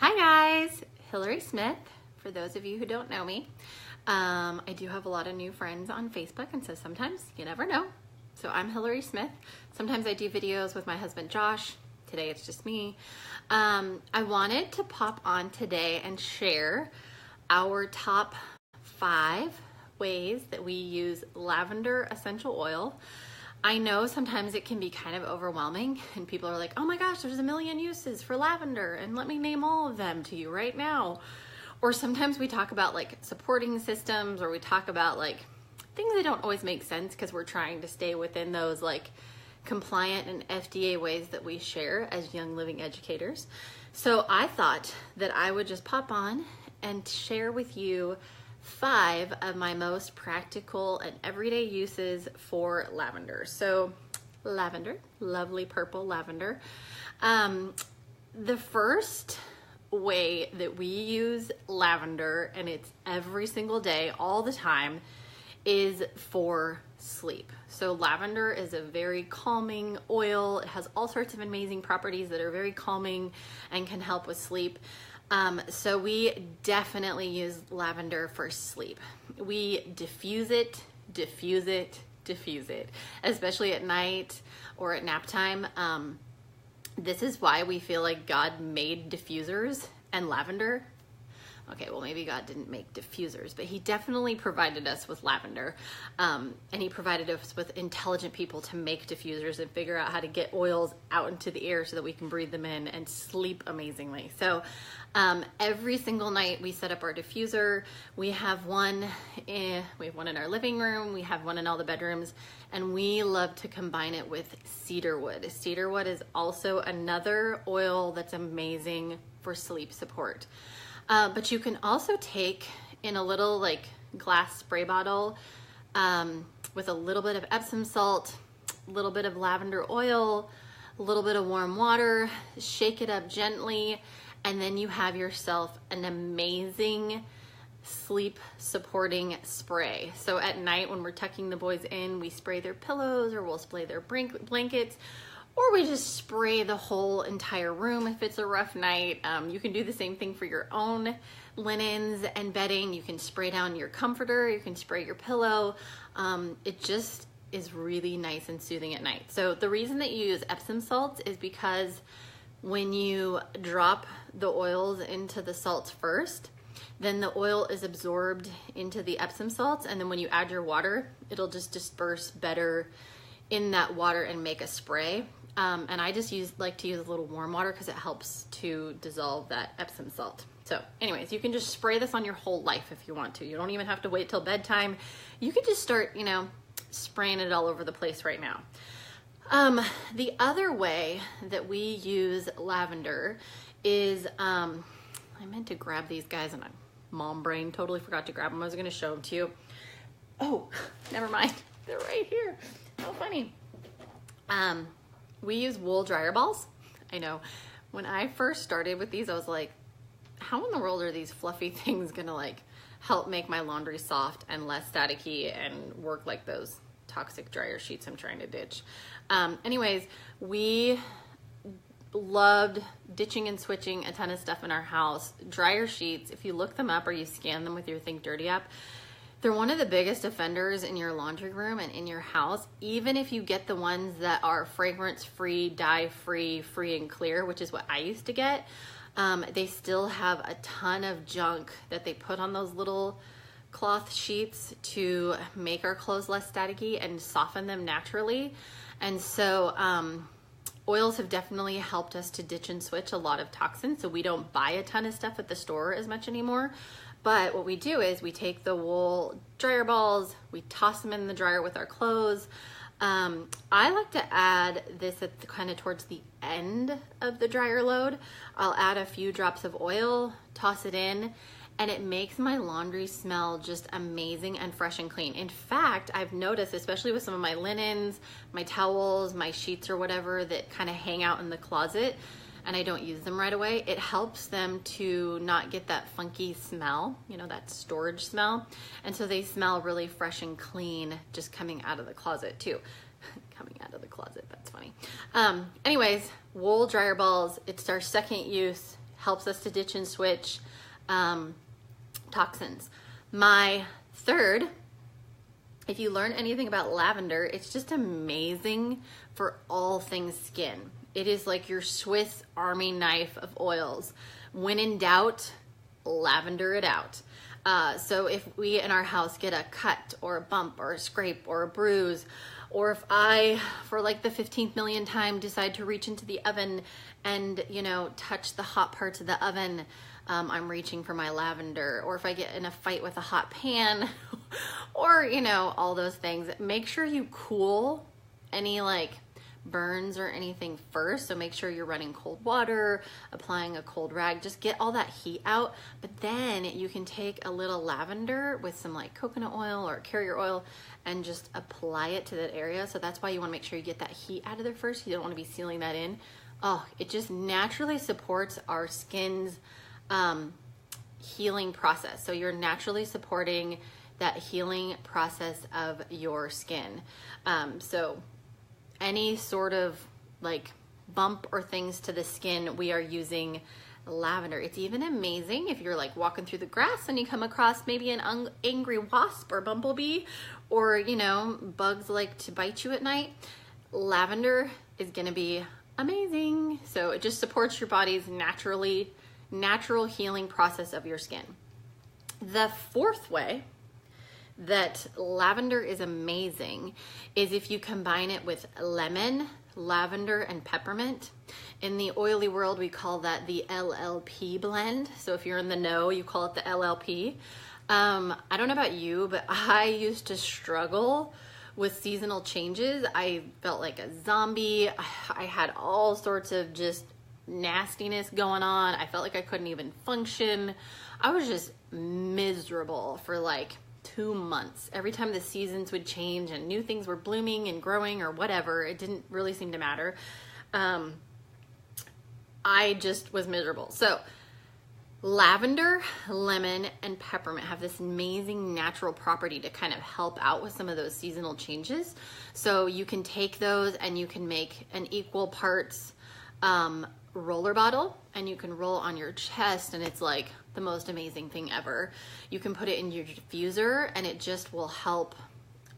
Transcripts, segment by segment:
Hi guys, Hillary Smith, for those of you who don't know me. I do have a lot of new friends on Facebook, and so sometimes you never know. So I'm Hillary Smith. Sometimes I do videos with my husband Josh. Today it's just me. I wanted to pop on today and share our top 5 ways that we use lavender essential oil. I know sometimes it can be kind of overwhelming and people are like, oh my gosh, there's a million uses for lavender and let me name all of them to you right now. Or sometimes we talk about like supporting systems, or we talk about like things that don't always make sense because we're trying to stay within those like compliant and FDA ways that we share as young living educators. So I thought that I would just pop on and share with you 5 of my most practical and everyday uses for lavender. So lavender, lovely purple lavender. The first way that we use lavender, and it's every single day, all the time, is for sleep. So lavender is a very calming oil. It has all sorts of amazing properties that are very calming and can help with sleep. So we definitely use lavender for sleep. We diffuse it, especially at night or at nap time. This is why we feel like God made diffusers and lavender. Okay, well maybe God didn't make diffusers, but he definitely provided us with lavender. And he provided us with intelligent people to make diffusers and figure out how to get oils out into the air so that we can breathe them in and sleep amazingly. So every single night we set up our diffuser. We have one in our living room, we have one in all the bedrooms, and we love to combine it with cedarwood. Cedarwood is also another oil that's amazing for sleep support. But you can also take in a little like glass spray bottle with a little bit of Epsom salt, a little bit of lavender oil, a little bit of warm water, shake it up gently, and then you have yourself an amazing sleep supporting spray. So at night when we're tucking the boys in, we spray their pillows, or we'll spray their blankets, or we just spray the whole entire room if it's a rough night. You can do the same thing for your own linens and bedding. You can spray down your comforter, you can spray your pillow. It just is really nice and soothing at night. So the reason that you use Epsom salts is because when you drop the oils into the salts first, then the oil is absorbed into the Epsom salts, and then when you add your water, it'll just disperse better in that water and make a spray. And I just like to use a little warm water because it helps to dissolve that Epsom salt. So anyways, you can just spray this on your whole life if you want to. You don't even have to wait till bedtime. You can just start, spraying it all over the place right now. The other way that we use lavender is, I meant to grab these guys and mom brain totally forgot to grab them. I was going to show them to you. Oh, never mind. They're right here. How funny. We use wool dryer balls. I know when I first started with these, I was like, how in the world are these fluffy things gonna like help make my laundry soft and less staticky and work like those toxic dryer sheets I'm trying to ditch? Anyways, we loved ditching and switching a ton of stuff in our house. Dryer sheets, if you look them up or you scan them with your Think Dirty app, they're one of the biggest offenders in your laundry room and in your house. Even if you get the ones that are fragrance-free, dye-free, free and clear, which is what I used to get, they still have a ton of junk that they put on those little cloth sheets to make our clothes less staticky and soften them naturally. And so oils have definitely helped us to ditch and switch a lot of toxins, so we don't buy a ton of stuff at the store as much anymore. But what we do is we take the wool dryer balls, we toss them in the dryer with our clothes. I like to add this at kind of towards the end of the dryer load. I'll add a few drops of oil, toss it in, and it makes my laundry smell just amazing and fresh and clean. In fact, I've noticed, especially with some of my linens, my towels, my sheets or whatever that kind of hang out in the closet, and I don't use them right away, it helps them to not get that funky smell, that storage smell. And so they smell really fresh and clean just coming out of the closet too. Coming out of the closet, that's funny. Anyways, wool dryer balls, it's our second use, helps us to ditch and switch toxins. My third, if you learn anything about lavender, it's just amazing for all things skin. It is like your Swiss Army knife of oils. When in doubt, lavender it out. So if we in our house get a cut or a bump or a scrape or a bruise, or if I, for like the 15th million time, decide to reach into the oven and, you know, touch the hot parts of the oven, I'm reaching for my lavender. Or if I get in a fight with a hot pan or, you know, all those things, make sure you cool any like burns or anything first. So make sure you're running cold water, applying a cold rag, just get all that heat out. But then you can take a little lavender with some like coconut oil or carrier oil and just apply it to that area. So that's why you want to make sure you get that heat out of there first. You don't want to be sealing that in. Oh, it just naturally supports our skin's healing process. So you're naturally supporting that healing process of your skin. So any sort of like bump or things to the skin, we are using lavender. It's even amazing if you're like walking through the grass and you come across maybe an angry wasp or bumblebee, or, you know, bugs like to bite you at night. Lavender is gonna be amazing. So it just supports your body's natural healing process of your skin. The fourth way that lavender is amazing is if you combine it with lemon, lavender, and peppermint. In the oily world, we call that the LLP blend. So if you're in the know, you call it the LLP. I don't know about you, but I used to struggle with seasonal changes. I felt like a zombie. I had all sorts of just nastiness going on. I felt like I couldn't even function. I was just miserable for like 2 months. Every time the seasons would change and new things were blooming and growing or whatever, it didn't really seem to matter. I just was miserable. So lavender, lemon, and peppermint have this amazing natural property to kind of help out with some of those seasonal changes. So you can take those and you can make an equal parts roller bottle, and you can roll on your chest, and it's like the most amazing thing ever. You can put it in your diffuser and it just will help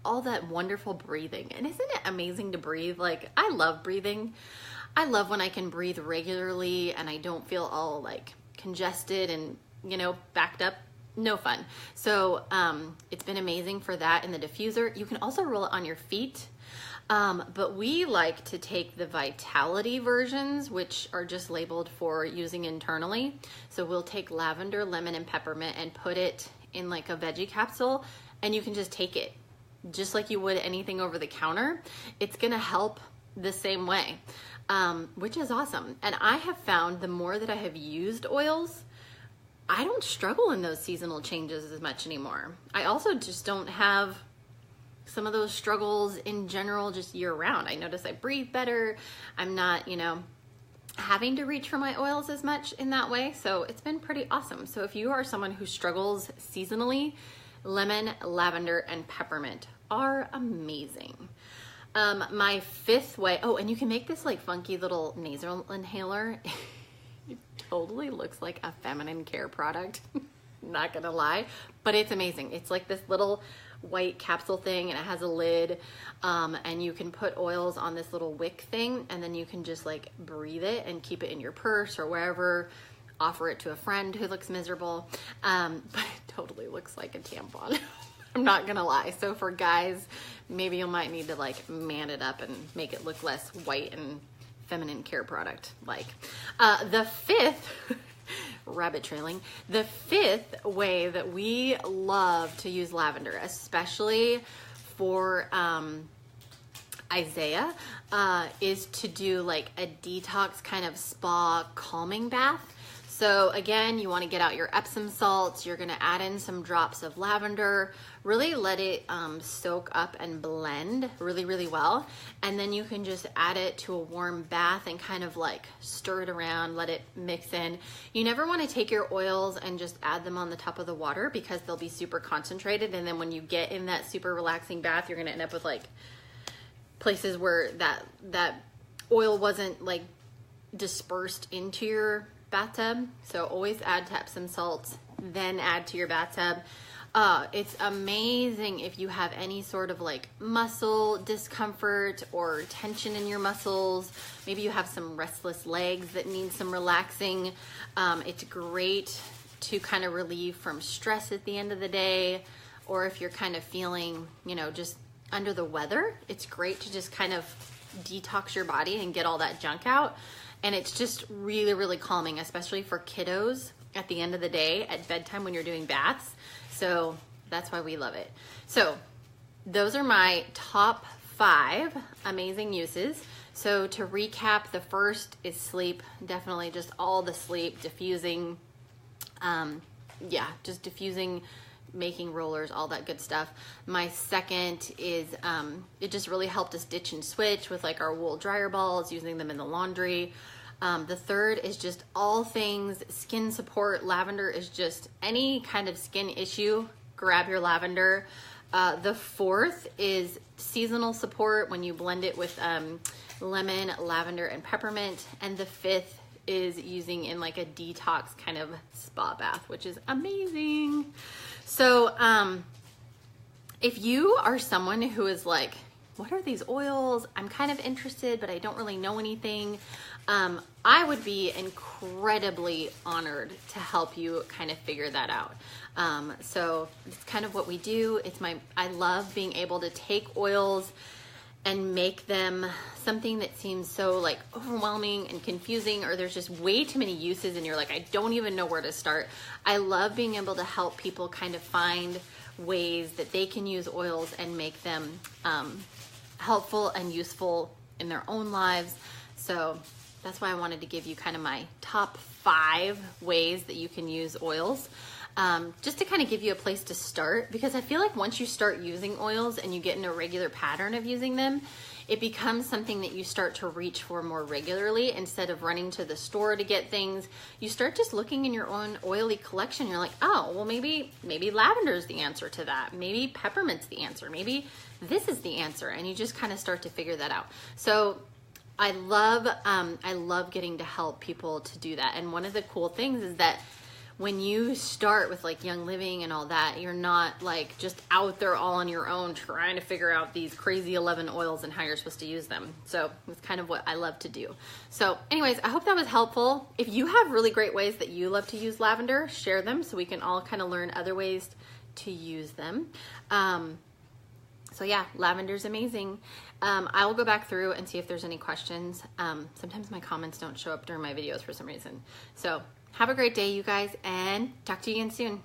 all that wonderful breathing. And isn't it amazing to breathe? Like, I love breathing. I love when I can breathe regularly and I don't feel all like congested and, you know, backed up. No fun. So it's been amazing for that in the diffuser. You can also roll it on your feet. But we like to take the Vitality versions, which are just labeled for using internally. So we'll take lavender, lemon, and peppermint and put it in like a veggie capsule, and you can just take it just like you would anything over the counter. It's gonna help the same way, which is awesome. And I have found the more that I have used oils, I don't struggle in those seasonal changes as much anymore. I also just don't have some of those struggles in general just year round. I notice I breathe better. I'm not, you know, having to reach for my oils as much in that way. So it's been pretty awesome. So if you are someone who struggles seasonally, lemon, lavender, and peppermint are amazing. My fifth way, oh, and you can make this like funky little nasal inhaler. It totally looks like a feminine care product. Not gonna lie, but it's amazing. It's like this little white capsule thing, and it has a lid, and you can put oils on this little wick thing, and then you can just like breathe it and keep it in your purse or wherever, offer it to a friend who looks miserable, but it totally looks like a tampon. I'm not gonna lie. So for guys, maybe you might need to like man it up and make it look less white and feminine care product like. The fifth rabbit trailing. The fifth way that we love to use lavender, especially for Isaiah, is to do like a detox kind of spa calming bath. So again, you want to get out your Epsom salts. You're going to add in some drops of lavender, really let it soak up and blend really, really well. And then you can just add it to a warm bath and kind of like stir it around, let it mix in. You never want to take your oils and just add them on the top of the water because they'll be super concentrated. And then when you get in that super relaxing bath, you're going to end up with like places where that oil wasn't like dispersed into your bathtub. So always add to Epsom salts, then add to your bathtub. It's amazing if you have any sort of like muscle discomfort or tension in your muscles. Maybe you have some restless legs that need some relaxing. It's great to kind of relieve from stress at the end of the day, or if you're kind of feeling, you know, just under the weather, it's great to just kind of detox your body and get all that junk out. And it's just really, really calming, especially for kiddos at the end of the day at bedtime when you're doing baths. So that's why we love it. So those are my top 5 amazing uses. So to recap, the first is sleep. Definitely just all the sleep, diffusing, just diffusing, making rollers, all that good stuff. My second is it just really helped us ditch and switch with like our wool dryer balls, using them in the laundry. The third is just all things skin support. Lavender is just any kind of skin issue, grab your lavender. The fourth is seasonal support when you blend it with lemon, lavender, and peppermint. And the fifth is using in like a detox kind of spa bath, which is amazing. So if you are someone who is like, what are these oils? I'm kind of interested, but I don't really know anything. I would be incredibly honored to help you kind of figure that out. So it's kind of what we do. I love being able to take oils and make them something that seems so like overwhelming and confusing, or there's just way too many uses and you're like, I don't even know where to start. I love being able to help people kind of find ways that they can use oils and make them helpful and useful in their own lives. So that's why I wanted to give you kind of my top 5 ways that you can use oils. Just to kind of give you a place to start, because I feel like once you start using oils and you get in a regular pattern of using them, it becomes something that you start to reach for more regularly. Instead of running to the store to get things, you start just looking in your own oily collection. You're like, oh, well, maybe lavender is the answer to that. Maybe peppermint's the answer. Maybe this is the answer. And you just kind of start to figure that out. So I love getting to help people to do that. And one of the cool things is that when you start with like Young Living and all that, you're not like just out there all on your own trying to figure out these crazy 11 oils and how you're supposed to use them. So it's kind of what I love to do. So anyways, I hope that was helpful. If you have really great ways that you love to use lavender, share them so we can all kind of learn other ways to use them. So yeah, lavender's amazing. I will go back through and see if there's any questions. Sometimes my comments don't show up during my videos for some reason. So have a great day, you guys, and talk to you again soon.